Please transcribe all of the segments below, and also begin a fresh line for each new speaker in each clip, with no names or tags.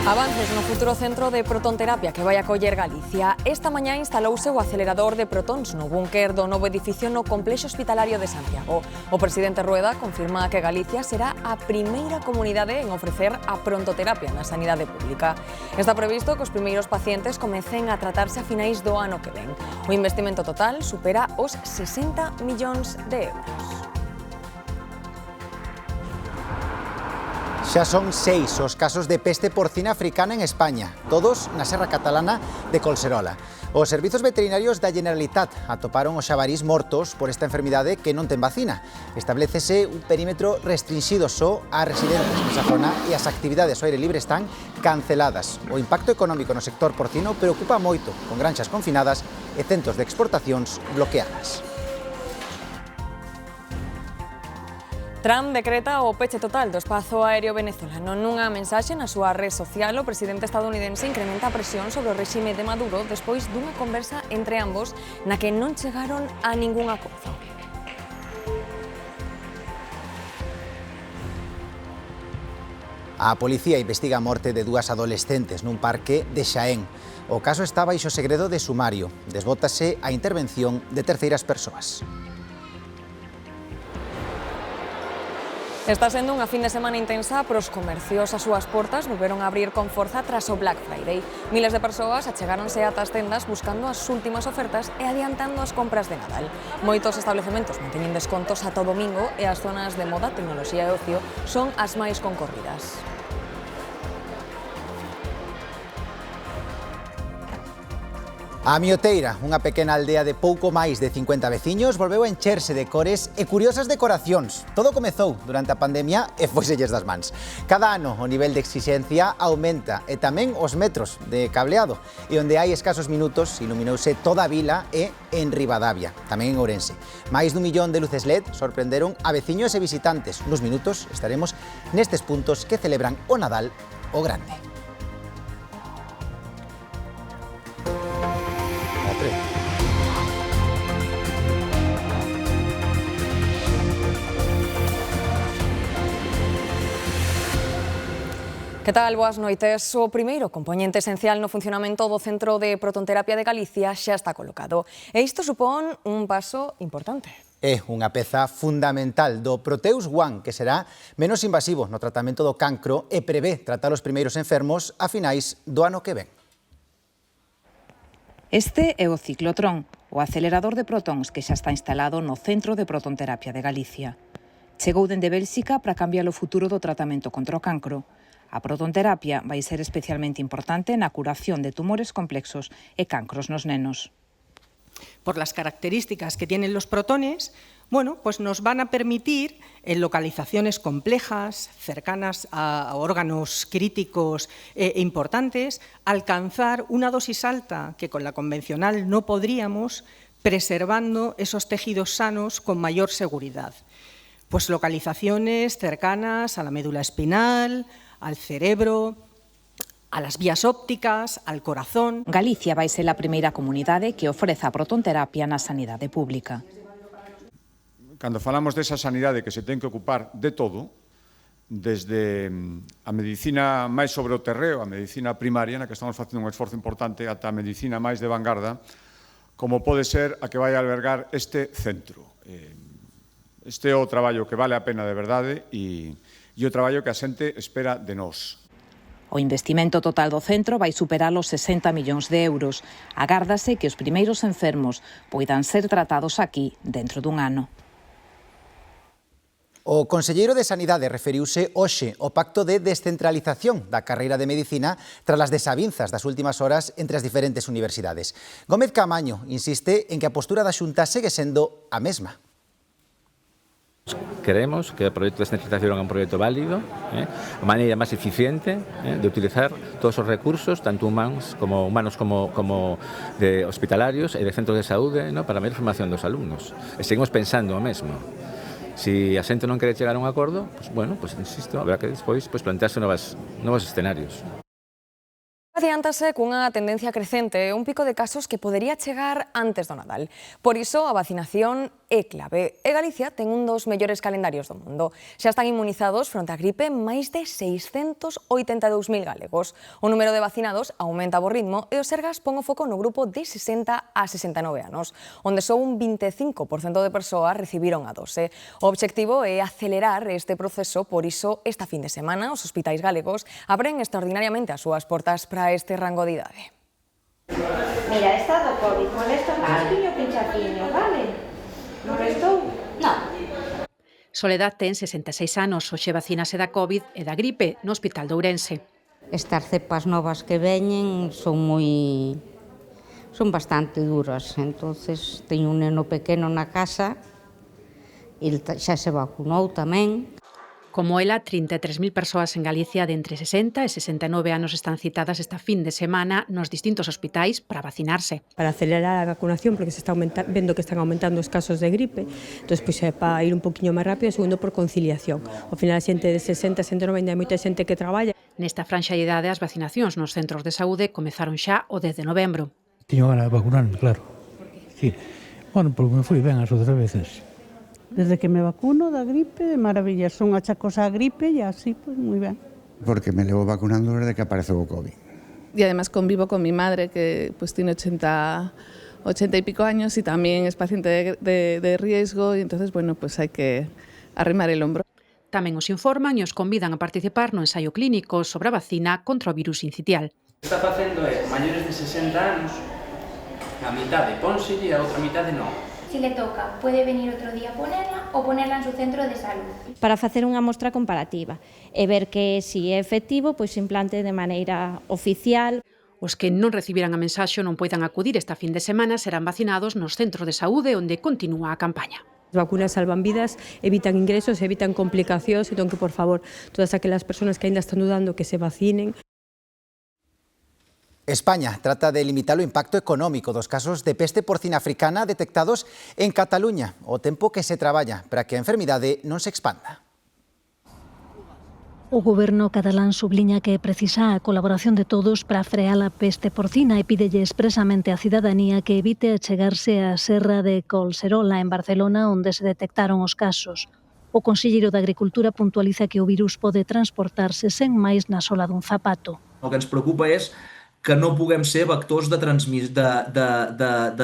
Avances no futuro centro de protonterapia que vai acoller Galicia. Esta mañá instalouse o acelerador de protóns no búnker do novo edificio no complexo hospitalario de Santiago. O presidente Rueda confirma que Galicia será a primeira comunidade en ofrecer a prontoterapia na sanidade pública. Está previsto que os primeiros pacientes comecen a tratarse a finais do ano que ven. O investimento total supera os 60 millóns de euros.
Xa son 6 os casos de peste porcina africana en España, todos na serra catalana de Colserola. Os servizos veterinarios da Generalitat atoparon os xabarís mortos por esta enfermidade que non ten vacina. Establécese un perímetro restringido só a residentes nesa zona e as actividades ao aire libre están canceladas. O impacto económico no sector porcino preocupa moito, con granxas confinadas e centros de exportacións bloqueadas.
Trump decreta o peche total do espazo aéreo venezolano. Nunha mensaxe na súa rede social, o presidente estadounidense incrementa a presión sobre o réxime de Maduro despois dunha conversa entre ambos na que non chegaron a ningún acordo.
A policía investiga a morte de dúas adolescentes nun parque de Xaén. O caso está baixo segredo de sumario. Desbótase a intervención de terceiras persoas.
Está sendo unha fin de semana intensa para os comercios. As súas portas volveron a abrir con forza tras o Black Friday. Miles de persoas achegáronse ata as tendas buscando as últimas ofertas e adiantando as compras de Nadal. Moitos establecementos manteñen descontos ata o domingo e as zonas de moda, tecnoloxía e ocio son as máis concorridas.
A Mioteira, unha pequena aldea de pouco máis de 50 veciños, volveu a encherse de cores e curiosas decoracións. Todo comezou durante a pandemia e fóiselles das mans. Cada ano o nivel de exixencia aumenta e tamén os metros de cableado. E onde hai escasos minutos iluminouse toda a vila e en Ribadavia, tamén en Ourense. Máis dun millón de luces LED sorprenderon a veciños e visitantes. Nos minutos estaremos nestes puntos que celebran o Nadal o grande.
Que tal? Boas noites. O primeiro compoñente esencial no funcionamento do Centro de Protonterapia de Galicia xa está colocado. E isto supón un paso importante.
É unha peza fundamental do Proteus One, que será menos invasivo no tratamento do cancro e prevé tratar os primeiros enfermos a finais do ano que ven.
Este é o ciclotrón, o acelerador de protóns que xa está instalado no Centro de Protonterapia de Galicia. Chegou dende Bélxica para cambiar o futuro do tratamento contra o cancro. A protonterapia vai ser especialmente importante na curación de tumores complexos e cancros nos nenos.
Por las características que tienen los protones, pues nos van a permitir en localizaciones complejas, cercanas a órganos críticos e importantes, alcanzar una dosis alta que con la convencional no podríamos, preservando esos tejidos sanos con mayor seguridad. Pues localizaciones cercanas a la médula espinal, al cerebro, a las vías ópticas, al corazón.
Galicia vai ser a primeira comunidade que ofreza a protonterapia na sanidade pública.
Cando falamos desa sanidade que se ten que ocupar de todo, desde a medicina máis sobre o terreo, a medicina primaria, na que estamos facendo un esforzo importante, ata a medicina máis de vanguarda, como pode ser a que vai albergar este centro. Este é o traballo que vale a pena de verdade e o traballo que a xente espera de nós.
O investimento total do centro vai superar os 60 millóns de euros. Agárdase que os primeiros enfermos poidan ser tratados aquí dentro dun ano.
O conselleiro de Sanidade referiuse hoxe ao pacto de descentralización da carreira de Medicina tras as desavinzas das últimas horas entre as diferentes universidades. Gómez Caamaño insiste en que a postura da Xunta segue sendo a mesma.
Creemos que o proxecto de descentralización é un proxecto válido, a maneira máis eficiente de utilizar todos os recursos, tanto humanos como de hospitalarios e de centros de saúde, para a mellor formación dos alumnos. E seguimos pensando o mesmo. Se a xente non quere chegar a un acordo, insisto, habrá que despois plantearse novos escenarios.
Adiántase cunha tendencia crecente, un pico de casos que podería chegar antes do Nadal. Por iso, a vacinación é clave. E Galicia ten un dos mellores calendarios do mundo. Xa están inmunizados fronte á gripe máis de 682.000 galegos. O número de vacinados aumenta bo ritmo e o Sergas pon o foco no grupo de 60 a 69 anos, onde só un 25% de persoas recibiron a dose. O obxectivo é acelerar este proceso, por iso esta fin de semana os hospitais galegos abren extraordinariamente as súas portas para este rango de idade.
Mira, está do COVID, molesta un casquiño pinchaciño, vale? Non restou? Non.
Soledad ten 66 anos, hoxe vacínase da COVID e da gripe no Hospital de Ourense.
Estas cepas novas que veñen son bastante duras, entonces teño un neno pequeno na casa, el xa se vacunou tamén.
Como ela, 33.000 persoas en Galicia de entre 60 e 69 anos están citadas esta fin de semana nos distintos hospitais para vacinarse.
Para acelerar a vacunación, porque se está vendo que están aumentando os casos de gripe, entón, pois, é para ir un poquinho máis rápido, segundo por conciliación. Ao final, a xente de 60 a 190 hai moita xente que traballa.
Nesta franxa de idade, as vacinacións nos centros de saúde comezaron xa o 10 de novembro.
Tiño ganas de vacunarme, claro. Por qué? Sí. Bueno, porque me fui ben as outras veces.
Desde que me vacuno da gripe, maravilla, son achacos á gripe e así, pues moi ben.
Porque me levo vacunando desde que apareceu o COVID.
Y además convivo con mi madre, que pues tiene 80 y pico años y también es paciente de riesgo, y entonces, bueno, pues hay que arrimar el hombro.
Tamén os informan e os convidan a participar no ensaio clínico sobre a vacina contra o virus sincitial.
O que está facendo é maiores de 60 anos, a mitade pónselle e a outra mitade non.
Si le toca, puede venir otro día a ponerla o ponerla en su centro de salud.
Para facer unha mostra comparativa e ver que si é efectivo, pois se implante de maneira oficial.
Os que non recibiran a mensaxe non poidan acudir esta fin de semana serán vacinados nos centros de saúde onde continúa a campaña.
As vacunas salvan vidas, evitan ingresos, evitan complicacións, entón que, por favor, todas aquelas persoas que ainda están dudando que se vacinen.
España trata de limitar o impacto económico dos casos de peste porcina africana detectados en Cataluña, o tempo que se traballa para que a enfermidade non se expanda.
O goberno catalán subliña que precisa a colaboración de todos para frear a peste porcina e pídelle expresamente á cidadanía que evite achegarse á serra de Collserola en Barcelona, onde se detectaron os casos. O conselleiro de Agricultura puntualiza que o virus pode transportarse sen máis na sola dun zapato.
O que ens preocupa és que no puguem ser vectors de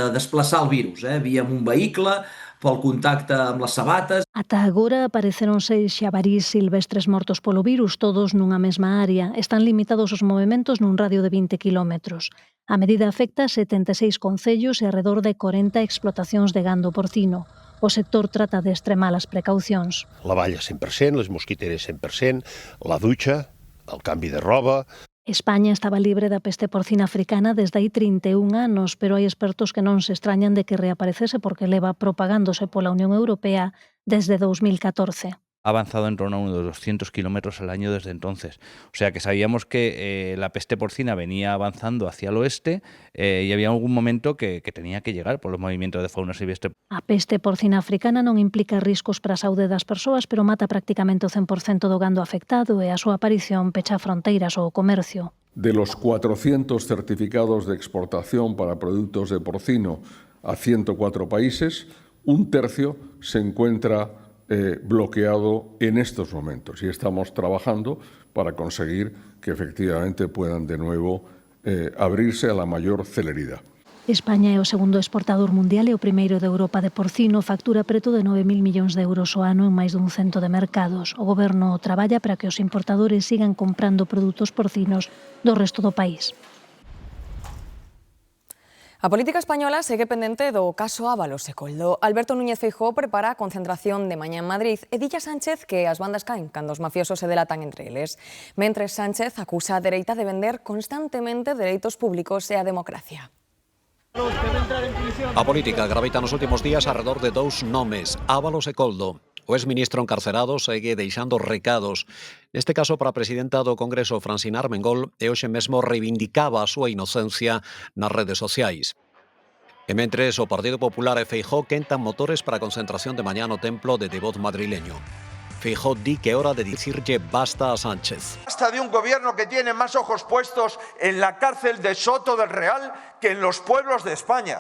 desplaçar el virus, via un vehicle, pel contacte amb les sabates.
Ata agora apareceron 6 xabarís silvestres mortos polo virus, todos nunha mesma área. Están limitados os movementos nun radio de 20 kilómetros. A medida afecta 76 concellos e alrededor de 40 explotacións de gando porcino. O sector trata de extremar as precaucións.
La valla 100%, les mosquiteres 100%, la dutxa, el canvi de roba.
España estaba libre da peste porcina africana desde hai 31 anos, pero hai expertos que non se extrañan de que reaparecese porque leva propagándose pola Unión Europea desde 2014.
Ha avanzado en torno a unos 200 kilómetros al año desde entonces. O sea que sabíamos que la peste porcina venía avanzando hacia el oeste y había algún momento que tenía que llegar por los movimientos de fauna silvestre.
A peste porcina africana non implica riscos para a saúde das persoas, pero mata prácticamente o 100% do gando afectado e a súa aparición pecha fronteiras ao comercio.
De los 400 certificados de exportación para productos de porcino a 104 países, un tercio se encuentra bloqueado en estos momentos y estamos trabajando para conseguir que efectivamente puedan de nuevo abrirse a la mayor celeridad.
España é o segundo exportador mundial e o primeiro de Europa de porcino, factura preto de 9.000 millóns de euros ao ano en máis dun cento de mercados. O goberno traballa para que os importadores sigan comprando produtos porcinos do resto do país.
A política española segue pendente do caso Ábalos e Coldo. Alberto Núñez Feijóo prepara a concentración de mañá en Madrid e dilla Sánchez que as bandas caen cando os mafiosos se delatan entre eles. Mentres Sánchez acusa a dereita de vender constantemente dereitos públicos e a democracia.
A política gravita nos últimos días alrededor de dous nomes, Ábalos e Coldo. O exministro encarcerado segue deixando recados. Neste caso para a presidenta do Congreso, Francina Armengol, e hoxe mesmo reivindicaba a súa inocencia nas redes sociais. E mentres o Partido Popular e Feijóo quentan motores para a concentración de mañá no templo de Devoz madrileño. Feijóo di que é hora de dicirlle basta a Sánchez.
Basta de un gobierno que tiene más ojos puestos en la cárcel de Soto del Real que en los pueblos de España.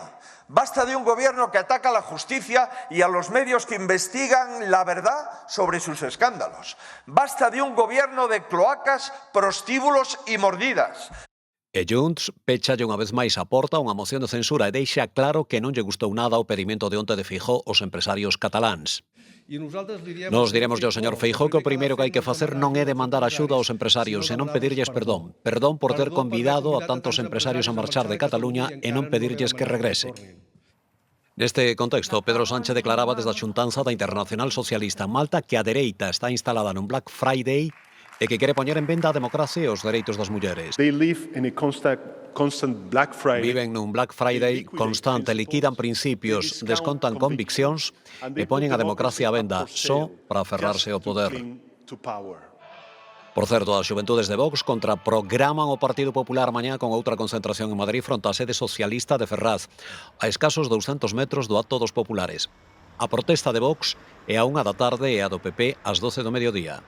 Basta de un gobierno que ataca a la justicia y a los medios que investigan la verdad sobre sus escándalos. Basta de un gobierno de cloacas, prostíbulos y mordidas.
E Junts pechalle unha vez máis a porta unha moción de censura e deixa claro que non lle gustou nada o pedimento de onte de Feijóo aos empresarios cataláns. Nos diremos ao señor Feijóo que o primeiro que hai que facer non é demandar axuda aos empresarios e non pedirlles perdón. Perdón por ter convidado a tantos empresarios a marchar de Cataluña e non pedirlles que regrese. Neste contexto, Pedro Sánchez declaraba desde a xuntanza da Internacional Socialista en Malta que a dereita está instalada nun Black Friday e que quere poñer en venda a democracia e os dereitos das mulleres. Viven nun Black Friday constante, liquidan principios, descontan conviccións e poñen a democracia a venda só para aferrarse ao poder. Por certo, as xuventudes de Vox contraprograman o Partido Popular mañá con outra concentración en Madrid fronte á sede socialista de Ferraz, a escasos 200 metros do acto dos populares. A protesta de Vox é a 1 da tarde e a do PP ás 12 do mediodía.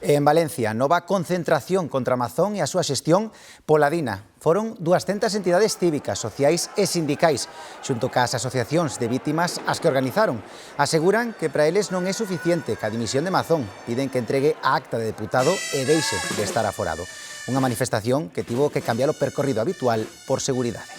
En Valencia, nova concentración contra Amazon e a súa xestión pola DINA. Foron 200 entidades cívicas, sociais e sindicais, xunto cas asociacións de vítimas as que organizaron. Aseguran que para eles non é suficiente ca dimisión de Amazon. Piden que entregue a acta de deputado e deixe de estar aforado. Unha manifestación que tivo que cambiar o percorrido habitual por seguridade.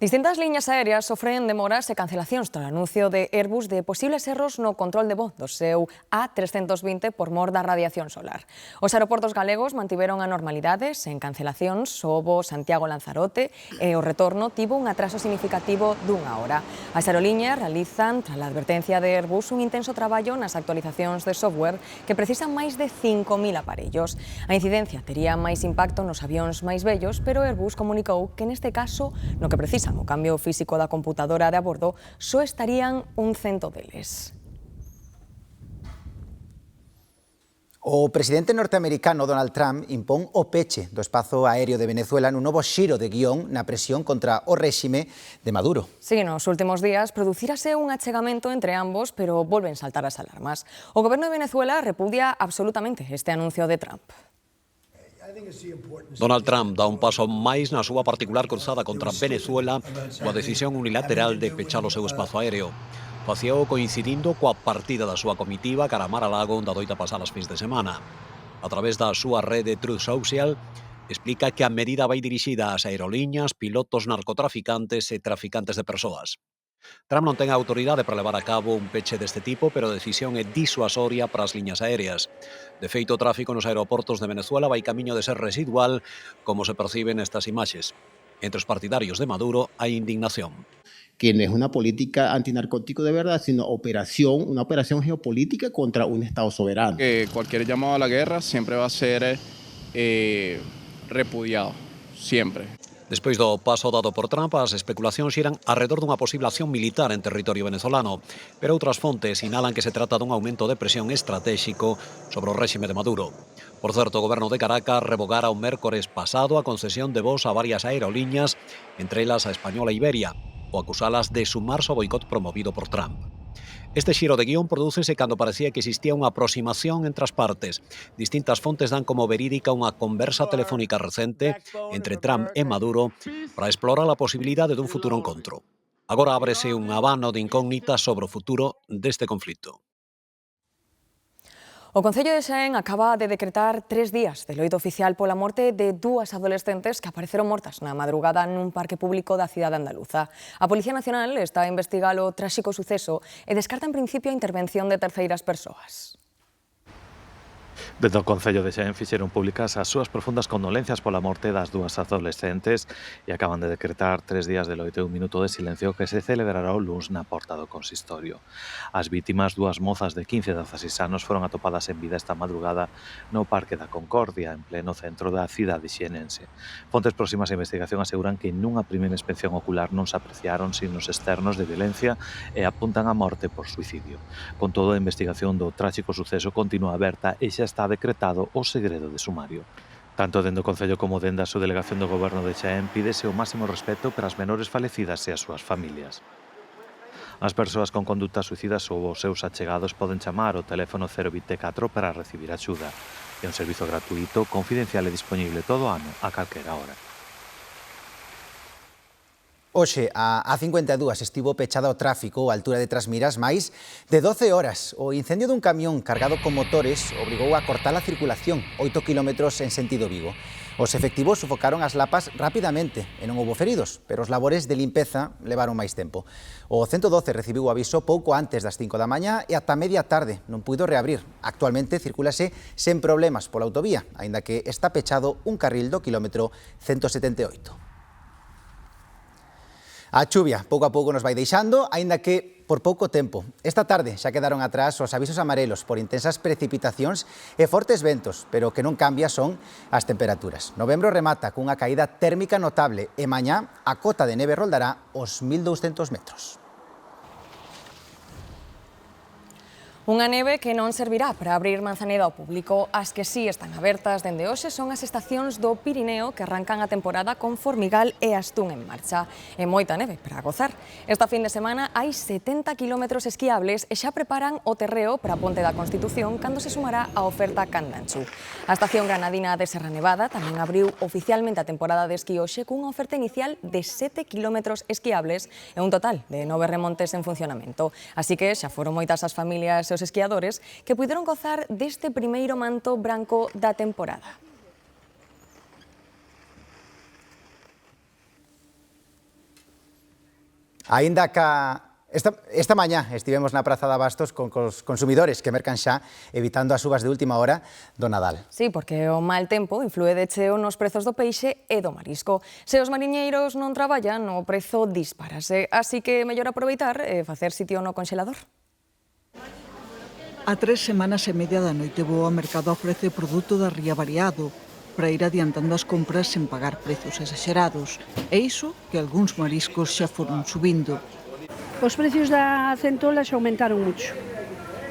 Distintas liñas aéreas sofren demoras e cancelacións tras o anuncio de Airbus de posibles erros no control de voo do seu A320 por mor da radiación solar. Os aeroportos galegos mantiveron a normalidade sen cancelacións, o voo Santiago-Lanzarote e o retorno tivo un atraso significativo dunha hora. As aerolíneas realizan, tras a advertencia de Airbus, un intenso traballo nas actualizacións de software que precisan máis de 5.000 aparellos. A incidencia tería máis impacto nos avións máis vellos, pero Airbus comunicou que neste caso, no que precisan o cambio físico da computadora de a bordo, só estarían 100 deles.
O presidente norteamericano Donald Trump impón o peche do espazo aéreo de Venezuela nun novo xiro de guión na presión contra o réxime de Maduro.
Sí, nos últimos días producírase un achegamento entre ambos, pero volven saltar as alarmas. O goberno de Venezuela repudia absolutamente este anuncio de Trump.
Donald Trump dá un paso máis na súa particular cruzada contra Venezuela coa decisión unilateral de pechar o seu espazo aéreo. Facíao coincidindo coa partida da súa comitiva cara a Mar-a-Lago onde adoita pasar as fins de semana. A través da súa rede Truth Social, explica que a medida vai dirixida ás aerolíneas, pilotos narcotraficantes e traficantes de persoas. Trump non ten a autoridade para levar a cabo un peche deste tipo, pero a decisión é disuasoria para as liñas aéreas. De feito, o tráfico nos aeroportos de Venezuela vai camiño de ser residual, como se perciben nestas imaxes. Entre os partidarios de Maduro hai indignación.
Que no es una política antinarcótico de verdad, sino una operación geopolítica contra un Estado soberano.
Cualquier llamado a la guerra siempre va a ser repudiado, siempre.
Despois do paso dado por Trump, as especulacións xiran alrededor dunha posible acción militar en territorio venezolano, pero outras fontes sinalan que se trata dun aumento de presión estratégico sobre o réxime de Maduro. Por certo, o goberno de Caracas revogara o mércores pasado a concesión de voos a varias aerolíneas, entre elas a española Iberia, o acusalas de sumarse ao boicot promovido por Trump. Este xiro de guión prodúcese cando parecía que existía unha aproximación entre as partes. Distintas fontes dan como verídica unha conversa telefónica recente entre Trump e Maduro para explorar a posibilidade dun futuro encontro. Agora ábrese un abano de incógnitas sobre o futuro deste conflito.
O Concello de Xaén acaba de decretar 3 días de loito oficial pola morte de 2 adolescentes que apareceron mortas na madrugada nun parque público da cidade andaluza. A Policía Nacional está a investigar o tráxico suceso e descarta en principio a intervención de terceiras persoas.
Desde o Concello de Xaén fixeron públicas as súas profundas condolencias pola morte das 2 adolescentes e acaban de decretar 3 días de loito e 1 minuto de silencio que se celebrará o luns na porta do consistorio. As vítimas, 2 mozas de 15 e 16 anos, foron atopadas en vida esta madrugada no Parque da Concordia, en pleno centro da cidade xenense. Fontes próximas á investigación aseguran que nunha primeira inspección ocular non se apreciaron signos externos de violencia e apuntan a morte por suicidio. Con todo, a investigación do tráxico suceso continúa aberta e xa está decretado o segredo de sumario. Tanto dende o Concello como dende a subdelegación do Goberno de Xaén pídese o máximo respeto para as menores falecidas e as súas familias. As persoas con condutas suicidas ou os seus achegados poden chamar o teléfono 024 para recibir axuda. É un servizo gratuito, confidencial e disponible todo o ano a calquera hora.
Hoxe, a A52 estivo pechada ao tráfico á altura de Trasmiras máis de 12 horas. O incendio dun camión cargado con motores obrigou a cortar a circulación 8 kilómetros en sentido Vigo. Os efectivos sufocaron as lapas rapidamente e non houbo feridos, pero os labores de limpeza levaron máis tempo. O 112 recibiu o aviso pouco antes das 5 da mañá e ata media tarde non puido reabrir. Actualmente circulase sen problemas pola autovía, aínda que está pechado un carril do kilómetro 178. A chuvia pouco a pouco nos vai deixando, aínda que por pouco tempo. Esta tarde xa quedaron atrás os avisos amarelos por intensas precipitacións e fortes ventos, pero o que non cambia son as temperaturas. Novembro remata cunha caída térmica notable e mañá a cota de neve roldará os 1.200 metros.
Unha neve que non servirá para abrir Manzaneda ao público. As que sí están abertas dende hoxe son as estacións do Pirineo que arrancan a temporada con Formigal e Astún en marcha. E moita neve para gozar. Esta fin de semana hai 70 kilómetros esquiables e xa preparan o terreo para a Ponte da Constitución cando se sumará a oferta Candanchú. A estación granadina de Serra Nevada tamén abriu oficialmente a temporada de esquí hoxe cunha oferta inicial de 7 kilómetros esquiables e un total de 9 remontes en funcionamento. Así que xa foron moitas as familias os esquiadores que puideron gozar deste primeiro manto branco da temporada.
Aínda que esta mañá estivemos na Praza de Abastos con os consumidores que mercan xa evitando as subas de última hora do Nadal.
Sí, porque o mal tempo inflúe de cheo nos prezos do peixe e do marisco. Se os mariñeiros non traballan, o prezo dispárase, así que mellor aproveitar e facer sitio no conxelador.
A 3 semanas e media da noite boa, o mercado ofrece produto da ría variado para ir adiantando as compras sen pagar prezos exagerados. E iso que algúns mariscos xa foron subindo.
Os precios da centola xa aumentaron mucho.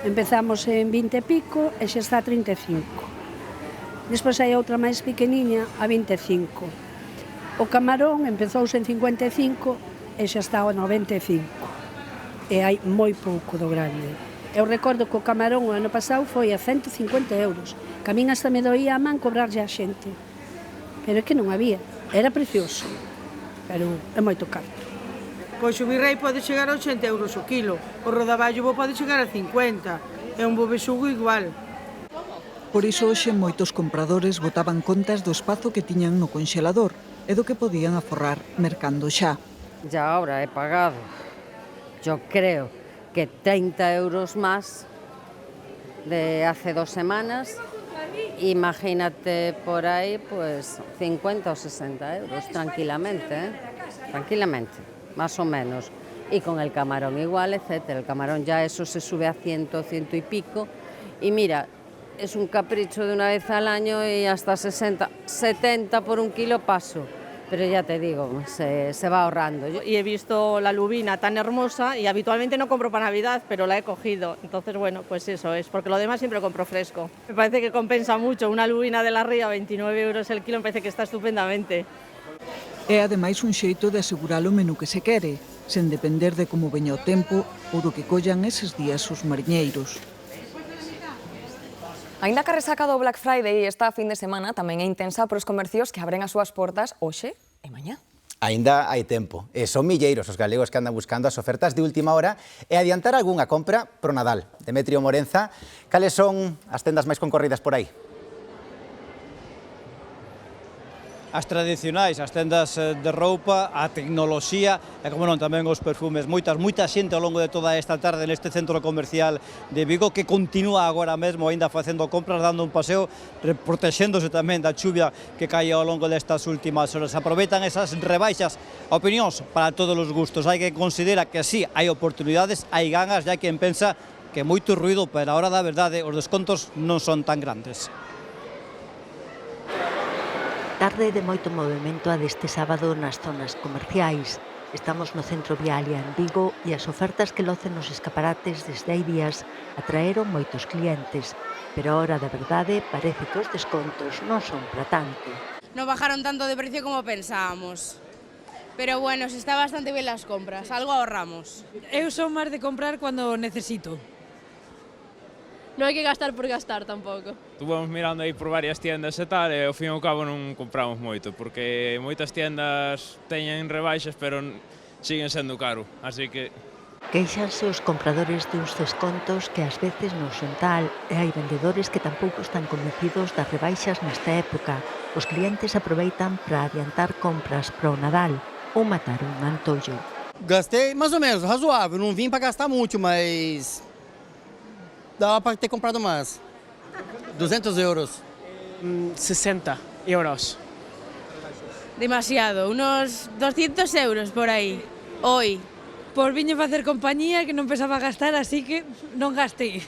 Empezamos en 20 e pico e xa está a 35. Despois hai outra máis pequeniña a 25. O camarón empezouse en 55 e xa está a 95. E hai moi pouco do grande. Eu recordo que o camarón o ano pasado foi a 150 euros. Que a min hasta me doía a man cobrarlle a xente. Pero é que non había. Era precioso. Pero é moito caro.
Pois o virrei pode chegar a 80 euros o kilo. O rodaballo pode chegar a 50. E un bo bexugo igual.
Por iso hoxe moitos compradores botaban contas do espazo que tiñan no conxelador e do que podían aforrar mercando xa.
Ya ahora he pagado, yo creo que 30 euros más de hace 2 semanas. Imagínate por ahí, pues 50 o 60 euros, tranquilamente, tranquilamente, más o menos. Y con el camarón igual, etcétera. El camarón ya eso se sube a 100, 100 y pico. Y mira, es un capricho de una vez al año y hasta 60, 70 por un kilo paso. Pero ya te digo, se va ahorrando.
Y he visto la lubina tan hermosa y habitualmente no compro para Navidad, pero la he cogido. Entonces, bueno, pues eso es, porque lo demás siempre compro fresco. Me parece que compensa mucho. Una lubina de la ría, 29 euros el kilo, me parece que está estupendamente.
É ademais un xeito de asegurar o menú que se quere, sen depender de como veña o tempo ou do que collan eses días os mariñeiros.
Aínda que a resaca do Black Friday esta fin de semana tamén é intensa para os comercios que abren as súas portas hoxe e mañá.
Aínda hai tempo, e son milleiros os galegos que andan buscando as ofertas de última hora e adiantar algunha compra pro Nadal. Demetrio Morenza, cales son as tendas máis concorridas por aí?
As tradicionais, as tendas de roupa, a tecnoloxía e, como non, tamén os perfumes. Moita xente ao longo de toda esta tarde neste centro comercial de Vigo que continúa agora mesmo aínda facendo compras, dando un paseo, protexéndose tamén da chuvia que cae ao longo destas últimas horas. Aproveitan esas rebaixas, opinións para todos os gustos. Hai que considera que sí, hai oportunidades, hai ganas, e hai quen pensa que moito ruido, pero a hora da verdade os descontos non son tan grandes.
Tarde de moito movimento a deste sábado nas zonas comerciais. Estamos no centro Vialia en Vigo e as ofertas que locen nos escaparates desde hai días atraeron moitos clientes. Pero a hora da verdade parece que os descontos non son para tanto.
Non bajaron tanto de precio como pensábamos.
pero bueno, se está bastante bien las compras, algo ahorramos.
Eu son máis de comprar cando necesito.
Non hai que gastar por gastar tampouco.
Estuvamos mirando aí por varias tiendas e tal, e ao fin e ao cabo non compramos moito, porque moitas tiendas teñen rebaixas, pero siguen sendo caro, así que...
Queixanse os compradores duns descontos que ás veces non son tal e hai vendedores que tampouco están convencidos das rebaixas nesta época. Os clientes aproveitan para adiantar compras para o Nadal ou matar un antollo.
Gastei mais ou menos, razoável, não vim para gastar muito, mas... dava para ter comprado mais. 200 euros.
60 euros. Demasiado, unos 200 euros por aí, hoy.
Pois viño facer compañía que non pensaba gastar, así que non gastei.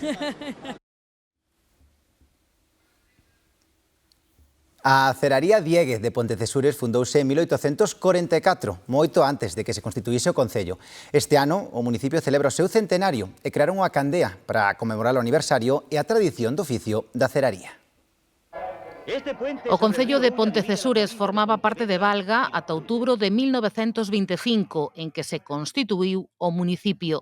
A Ceraría Dieguez de Pontecesures fundouse en 1844, moito antes de que se constituíse o concello. Este ano, o municipio celebra o seu centenario e crearon unha candea para conmemorar o aniversario e a tradición do oficio da ceraría.
O concello de Pontecesures formaba parte de Valga ata outubro de 1925, en que se constituíu o municipio.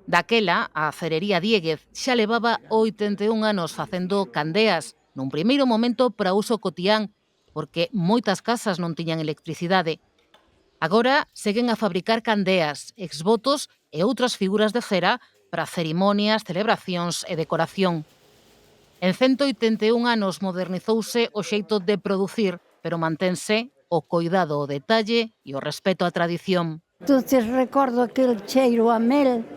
Daquela, a Cerería Dieguez xa levaba 81 anos facendo candeas, nun primeiro momento para uso cotián, porque moitas casas non tiñan electricidade. Agora seguen a fabricar candeas, exvotos e outras figuras de cera para cerimonias, celebracións e decoración. En 181 anos modernizouse o xeito de producir, pero mantense o coidado ao detalle e o respeto á tradición.
Entonces recordo aquel cheiro a mel,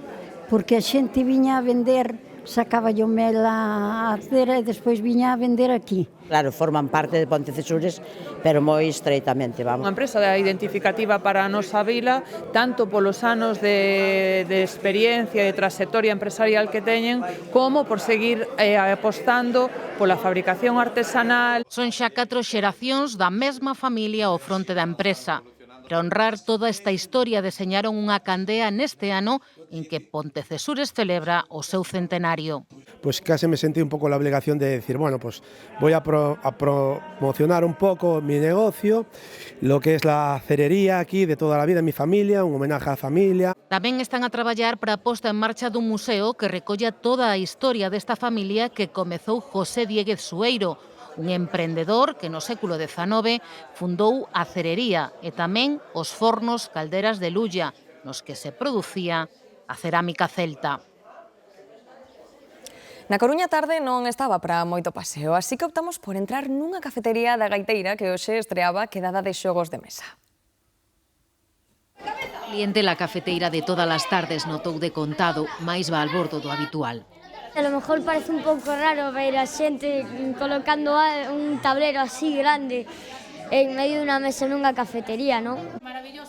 porque a xente viña a vender, sacaba yo mel a cera e despois viña a vender aquí.
Claro, forman parte de Pontecesures, pero moi estreitamente, vamos.
Unha empresa identificativa para a nosa vila, tanto polos anos de experiencia e trayectoria empresarial que teñen, como por seguir apostando pola fabricación artesanal.
Son xa 4 xeracións da mesma familia ao fronte da empresa. Para honrar toda esta historia deseñaron unha candea neste ano en que Pontecesures celebra o seu centenario.
Pues casi me sentí un poco la obligación de decir, bueno, pues voy a promocionar un poco mi negocio, lo que es la cerería aquí de toda la vida, mi familia, un homenaje á familia.
Tamén están a traballar para a posta en marcha dun museo que recolla toda a historia desta familia que comezou José Dieguez Sueiro, un emprendedor que no século XIX fundou a cerería e tamén os fornos calderas de Lulla, nos que se producía a cerámica celta.
Na Coruña tarde non estaba para moito paseo, así que optamos por entrar nunha cafetería da Gaiteira que hoxe estreaba quedada de xogos de mesa.
Cliente la cafeteira de todas as tardes notou de contado máis balbordo do habitual.
A lo mejor parece un pouco raro ver a xente colocando un tablero así grande en medio dunha mesa nunha cafetería, non?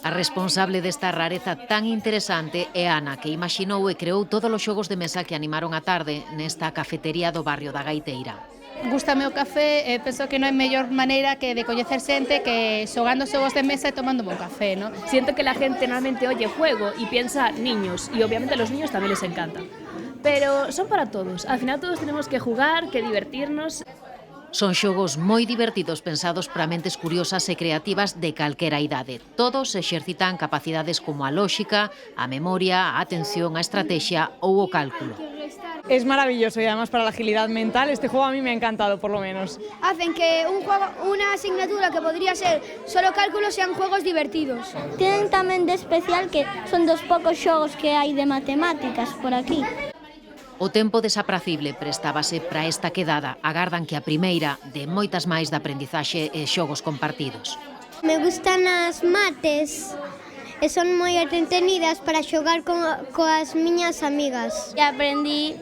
A responsable desta rareza tan interesante é Ana, que imaxinou e creou todos os xogos de mesa que animaron a tarde nesta cafetería do barrio da Gaiteira.
Gústame o café e penso que non hai mellor maneira que de coñecer xente que xogando xogos de mesa e tomando un café, ¿no?
Siento que la gente normalmente oye juego y piensa niños, y obviamente a los niños también les encanta. Pero son para todos, al final todos tenemos que jugar, que divertirnos.
Son xogos moi divertidos pensados para mentes curiosas e creativas de calquera idade. Todos exercitan capacidades como a lógica, a memoria, a atención, a estrategia ou o cálculo.
Es maravilloso y además para la agilidad mental este juego a mí me ha encantado por lo menos.
Hacen que una asignatura que podría ser solo cálculo sean juegos divertidos. Tienen tamén de especial que son dos pocos xogos que hai de matemáticas por aquí.
O tempo desapracible prestábase para esta quedada. Agardan que a primeira de moitas máis de aprendizaxe e xogos compartidos.
Me gustan as mates e son moi entretenidas para xogar coas miñas amigas. E aprendí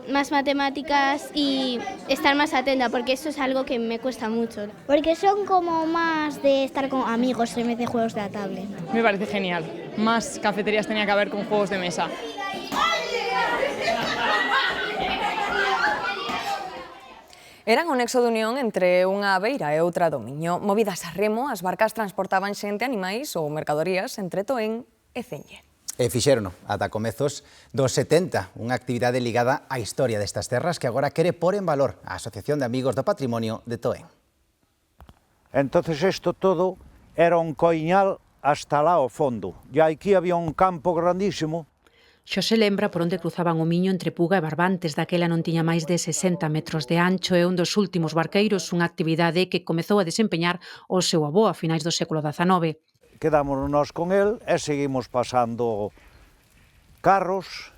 más matemáticas y estar más atenta, porque eso es algo que me cuesta mucho. Porque son como más de estar con amigos en vez de juegos de la tablet.
Me parece genial. Más cafeterías tenía que haber con juegos de mesa.
Eran o nexo de unión entre unha beira e outra do Miño. Movidas a remo, as barcas transportaban xente, animais ou mercadorías entre Toén e Ceñe.
E fixérono ata comezos dos 70, unha actividade ligada á historia destas terras que agora quere pôr en valor a Asociación de Amigos do Patrimonio de Toén.
Entonces isto todo
era un coiñal hasta lá ao fondo. E aquí había un campo grandísimo.
Xosé lembra por onde cruzaban o Miño entre Puga e Barbantes, daquela non tiña máis de 60 metros de ancho e un dos últimos barqueiros, unha actividade que comezou a desempeñar o seu avó a finais do século XIX.
Quedámonos nós con el e seguimos pasando carros,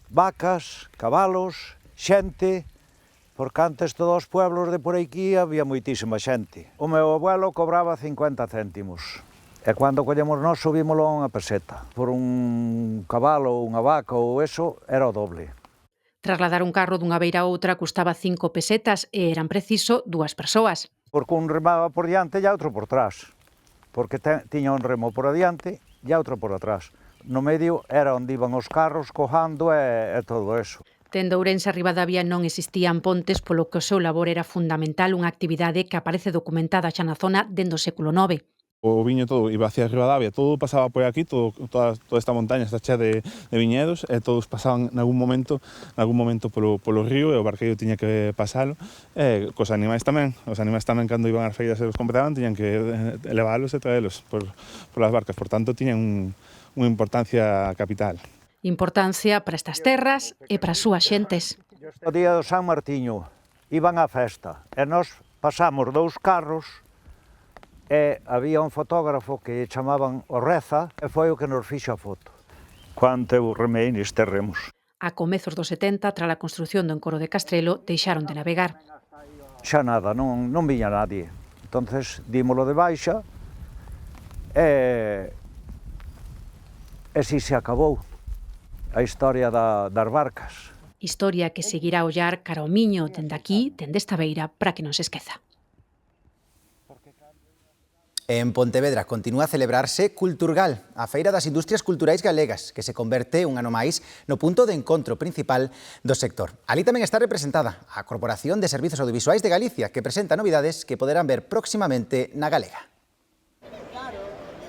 vacas, cabalos, xente, porque antes todos os pueblos de por aquí había moitísima xente. O meu abuelo cobraba 50 céntimos. E cando collemos nós subímoslo a unha peseta. Por un cabalo, unha vaca ou eso, era o doble.
Trasladar un carro dunha beira a outra custaba 5 pesetas e eran preciso 2 persoas.
Porque un remaba por diante e outro por trás. Porque tiña un remo por adiante e outro por atrás. No medio era onde iban os carros cojando e todo eso.
Tendo Ourense a Ribadavia non existían pontes, polo que o seu labor era fundamental, unha actividade que aparece documentada xa na zona dende o século IX.
O viño todo iba hacia Ribadavia, todo pasaba por aquí, toda esta montaña está chea de viñedos e todos pasaban nalgún momento polo río e o barqueiro tiña que pasalo. E cos animais tamén, cando iban ás feiras e os compraban tiñan que leválos e traelos polas barcas, por tanto tiñan unha importancia capital.
Importancia para estas terras e para as súas xentes.
O día do San Martiño iban á festa e nós pasamos 2 carros e había un fotógrafo que chamaban o Reza e foi o que nos fixo a foto. Quanto eu remei neste remos.
A comezos dos 70, tras a construción do encoro de Castrelo, deixaron de navegar.
Xa nada, non viña nadie. Entonces dímolo de baixa e si se acabou a historia das barcas.
Historia que seguirá a ollar cara ao Miño dende aquí, dende esta beira, para que non se esqueza.
En Pontevedra continúa a celebrarse Culturgal, a Feira das Industrias Culturais Galegas, que se converte un ano máis no punto de encontro principal do sector. Ali tamén está representada a Corporación de Servizos Audiovisuais de Galicia, que presenta novidades que poderán ver próximamente na Galega.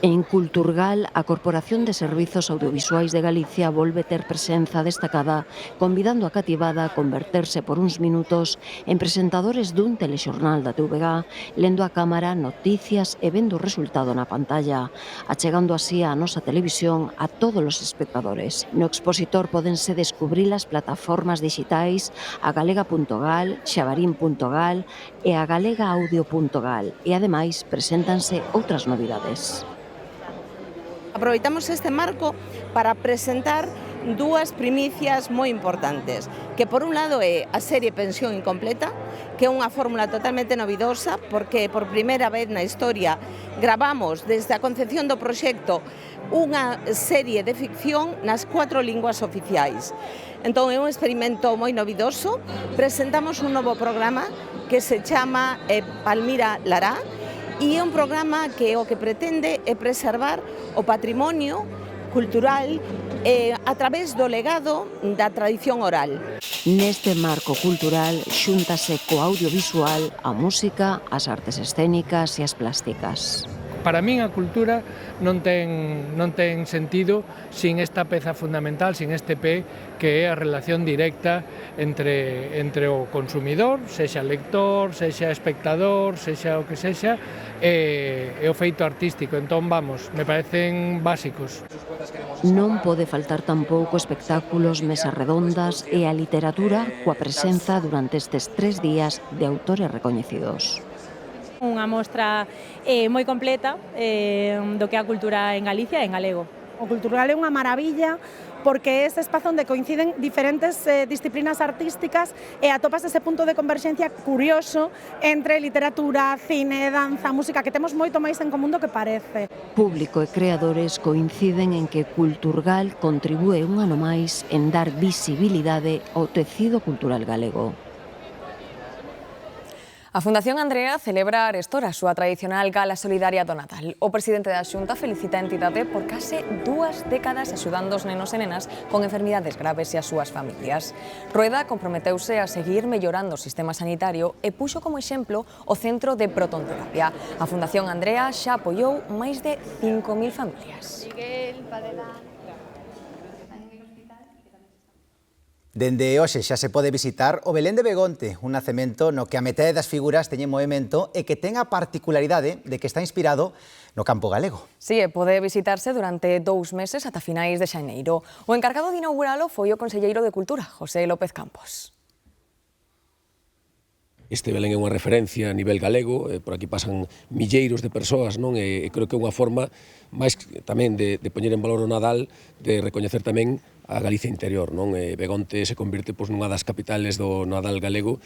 En Culturgal, a Corporación de Servizos Audiovisuais de Galicia volve ter presenza destacada, convidando a cativada a converterse por uns minutos en presentadores dun telexornal da TVG, lendo a cámara noticias e vendo o resultado na pantalla, achegando así a nosa televisión a todos os espectadores. No expositor pódense descubrir as plataformas digitais agalega.gal, xabarín.gal e agalegaaudio.gal e, ademais, preséntanse outras novidades.
Aproveitamos este marco para presentar dúas primicias moi importantes, que por un lado é a serie Pensión Incompleta, que é unha fórmula totalmente novidosa, porque por primeira vez na historia gravamos desde a concepción do proxecto unha serie de ficción nas 4 linguas oficiais. Entón é un experimento moi novidoso. Presentamos un novo programa que se chama Palmira Lará, e é un programa que o que pretende é preservar o patrimonio cultural a través do legado da tradición oral.
Neste marco cultural xúntase co audiovisual, a música, as artes escénicas e as plásticas.
Para min a cultura non ten sentido sin esta peza fundamental, sin este P, que é a relación directa entre o consumidor, sexa lector, sexa espectador, sexa o que sexa, e o feito artístico. Entón, vamos, me parecen básicos.
Non pode faltar tampouco espectáculos, mesas redondas e a literatura coa presenza durante estes 3 días de autores recoñecidos.
Unha mostra moi completa do que é a cultura en Galicia e en galego.
O Culturgal é unha maravilla porque é ese espazo onde coinciden diferentes disciplinas artísticas e atopas ese punto de converxencia curioso entre literatura, cine, danza, música, que temos moito máis en común do que parece.
Público e creadores coinciden en que Culturgal contribúe un ano máis en dar visibilidade ao tecido cultural galego.
A Fundación Andrea celebra arestora a súa tradicional gala solidaria do Natal. O presidente da Xunta felicita a entidade por case 2 décadas axudando os nenos e nenas con enfermidades graves e as súas familias. Rueda comprometeuse a seguir mellorando o sistema sanitario e puxo como exemplo o Centro de Protonterapia. A Fundación Andrea xa apoiou máis de 5.000 familias.
Dende hoxe xa se pode visitar o Belén de Begonte, un nacemento no que a metade das figuras teñen movimento e que ten a particularidade de que está inspirado no campo galego.
Si, pode visitarse durante 2 meses ata finais de xaneiro. O encargado de inauguralo foi o conselleiro de Cultura, José López Campos.
Este Belén é unha referencia a nivel galego, por aquí pasan milleiros de persoas, non? E creo que é unha forma máis tamén de poñer en valor o Nadal, de recoñecer tamén a Galicia interior, non? Begonte se convirte nunha das capitales do Nadal galego.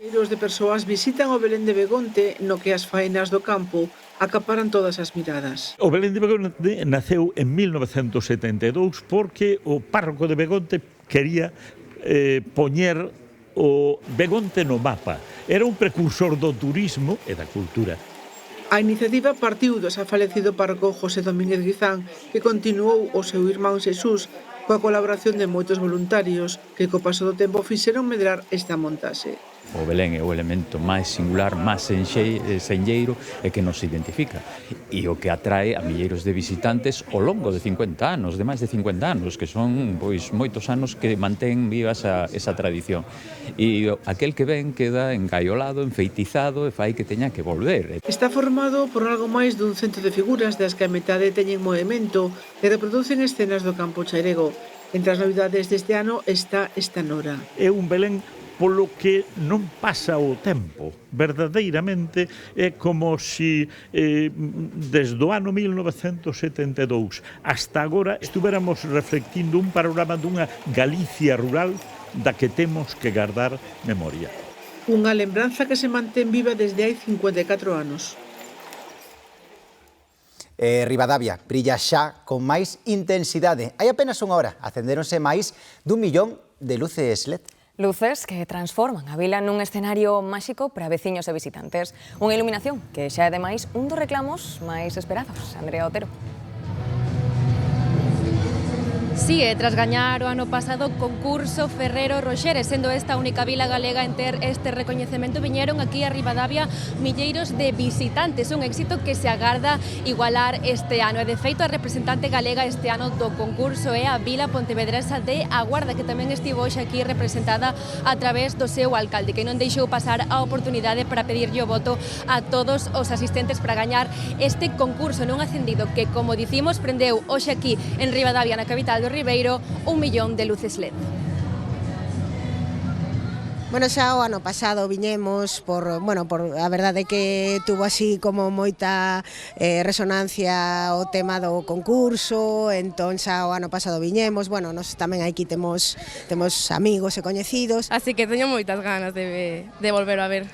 Milleiros de persoas visitan o Belén de Begonte, no que as faenas do campo acaparan todas as miradas.
O Belén de Begonte naceu en 1972 porque o párroco de Begonte quería poñer o Begonte no mapa. Era un precursor do turismo e da cultura.
A iniciativa partiu do xa falecido párroco José Domínguez Guizán, que continuou o seu irmán Xesús coa colaboración de moitos voluntarios que co paso do tempo fixeron medrar esta montaxe.
O Belén é o elemento máis singular, máis senlleiro e que nos identifica. E o que atrae a milleiros de visitantes ao longo de 50 anos, de máis de 50 anos, que son moitos anos que mantén viva esa tradición. E aquel que ven queda engaiolado, enfeitizado e fai que teña que volver.
Está formado por algo máis dun cento de figuras das que a metade teñen movimento e reproducen escenas do campo chairego. Entre as novidades deste ano está esta nora.
É un Belén polo que non pasa o tempo. Verdadeiramente é como se desde o ano 1972 hasta agora estuvéramos reflectindo un panorama dunha Galicia rural da que temos que guardar memoria.
Unha lembranza que se mantén viva desde hai 54 anos.
Ribadavia brilla xa con máis intensidade. Hai apenas unha hora acendéronse máis d'1 millón de luces LED.
Luces que transforman a vila nun escenario máxico para veciños e visitantes. Unha iluminación que xa é ademais un dos reclamos máis esperados. Andrea Otero.
Sí, tras gañar o ano pasado concurso Ferrero Rocher, sendo esta a única vila galega en ter este recoñecemento, viñeron aquí a Ribadavia milleiros de visitantes, un éxito que se agarda igualar este ano. E de feito a representante galega este ano do concurso é a vila pontevedresa de A Guarda, que tamén estivo hoxe aquí representada a través do seu alcalde, que non deixou pasar a oportunidade para pedirlle o voto a todos os asistentes para gañar este concurso nun acendido que, como dicimos, prendeu hoxe aquí en Ribadavia, na capital do Ribeiro, 1 millón de luces LED.
Bueno, xa o ano pasado viñemos por a verdade que tuvo así como moita resonancia o tema do concurso, entón xa o ano pasado viñemos, nos tamén aquí temos amigos e coñecidos.
Así que teño moitas ganas de volver a ver.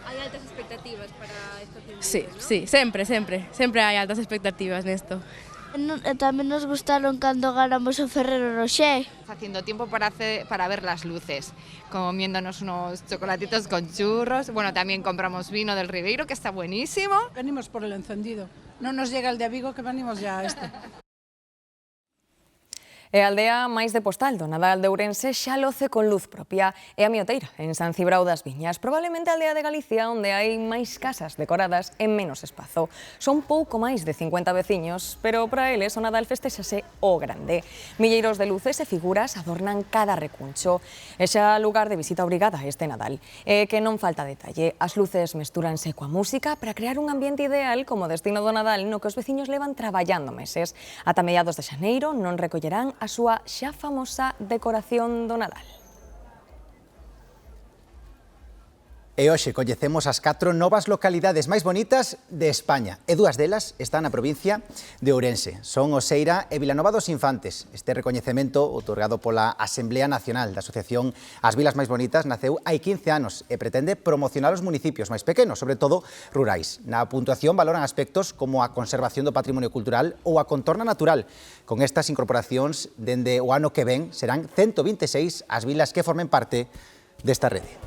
Hai altas expectativas para esta cena?
Sí, sempre hai altas expectativas nesto.
Tamén nos gustaron cando ganamos o Ferrero Rocher.
Haciendo tiempo para ver las luces, comiéndonos unos chocolatitos con churros. Bueno, también compramos vino del Ribeiro, que está buenísimo.
Venimos por el encendido. No nos llega el de Vigo, que venimos ya a este.
E a aldea máis de postal do Nadal de Ourense xa loce con luz propia e a Mioteira, en San Cibrao das Viñas, probablemente a aldea de Galicia onde hai máis casas decoradas en menos espazo. Son pouco máis de 50 veciños, pero para eles o Nadal festexase o grande. Milleiros de luces e figuras adornan cada recuncho. É xa lugar de visita obrigada este Nadal. E que non falta detalle, as luces mestúranse coa música para crear un ambiente ideal como destino do Nadal no que os veciños levan traballando meses. Ata mediados de xaneiro non recollerán a súa xa famosa decoración do Nadal.
E hoxe coñecemos as 4 novas localidades máis bonitas de España e 2 delas están na provincia de Ourense. Son Oseira e Vilanova dos Infantes. Este recoñecemento, outorgado pola Asamblea Nacional da Asociación As Vilas Máis Bonitas, naceu hai 15 anos e pretende promocionar os municipios máis pequenos, sobre todo rurais. Na puntuación valoran aspectos como a conservación do patrimonio cultural ou a contorna natural. Con estas incorporacións, dende o ano que ven, serán 126 as vilas que formen parte desta rede.